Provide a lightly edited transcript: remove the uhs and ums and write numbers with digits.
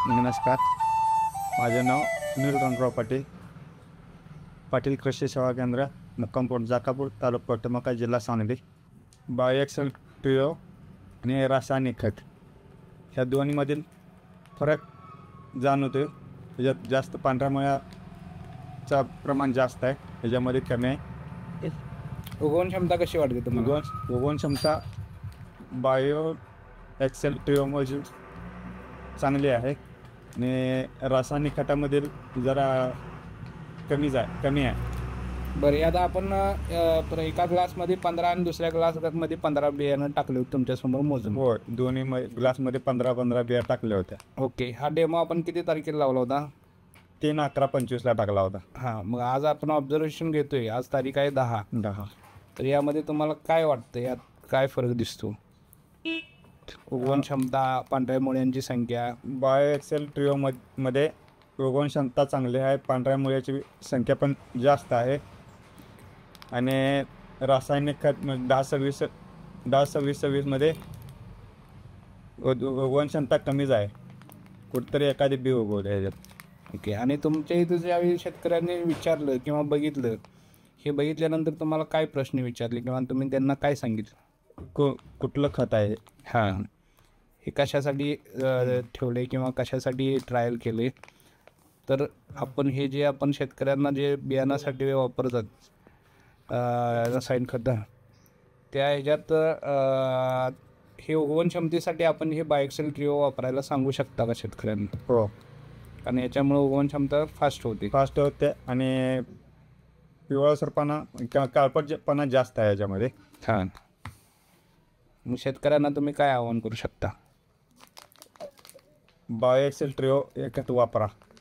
नमस्कार, माझे नाव सुनील रंगराव पाटील. पाटील कृषी सेवा केंद्र, मुक्कामपूर जाकापूर, तालुका टमाका, जिल्हा सांगली. बायोएक्सेल ट्रिओ आणि रासायनिक खत ह्या दोन्हीमधील फरक जाणवतो. त्याच्यात जास्त पांढऱ्या मुळ्याचा प्रमाण जास्त आहे, त्याच्यामध्ये कमी आहे. उगवण क्षमता कशी वाटते तुम्हाला? उगवण क्षमता बायो एक्सेल ट्रिओमध्ये चांगली आहे आणि रासायनिक खतामधील जरा कमी आहे. बरं, आता आपण एका ग्लासमध्ये 15 आणि दुसऱ्या ग्लासमध्ये 15 बियाणं टाकले होते तुमच्यासमोर मोजून. हो, दोन्ही ग्लासमध्ये 15 बिया टाकल्या होत्या. ओके, हा डेमो आपण किती तारखेला लावला होता? 3/11/25 टाकला होता. हां, मग आज आपण ऑब्झर्वेशन घेतोय. आज तारीख आहे 10. तर यामध्ये तुम्हाला काय वाटतं, यात काय फरक दिसतो? उगवण क्षमता, पांढऱ्या मुळ्यांची संख्या. बायो एक्सेल ट्रिओमध्ये उगवण क्षमता चांगली आहे, पांढऱ्या मुळ्याची संख्या पण जास्त आहे आणि रासायनिक खत 10-26-26मध्ये उगवण क्षमता कमीच आहे. कुठंतरी एखादी बी उगवली ह्याच्यात. ओके, आणि तुमच्या इथं ज्यावेळी शेतकऱ्यांनी विचारलं किंवा बघितलं, हे बघितल्यानंतर तुम्हाला काय प्रश्न विचारले किंवा तुम्ही त्यांना काय सांगितलं? कुठलं खत आहे, हां, हे कशासाठी ठेवले किंवा कशासाठी ट्रायल केले? तर आपण हे जे आपण शेतकऱ्यांना जे बियाणासाठी वापरतात रसायन खतं, त्या ह्याच्यात हे उगवण क्षमतेसाठी आपण हे बायोएक्सेल ट्रिओ वापरायला सांगू शकता का शेतकऱ्यांना? हो, कारण याच्यामुळे उगवण क्षमता फास्ट होते आणि पिवळसरपणा किंवा काळपटपणा जास्त आहे याच्यामध्ये. हां, मग शेतकऱ्यांना तुम्ही काय आवाहन करू शकता? बायोएक्सेल ट्रिओ हे खत वापरा.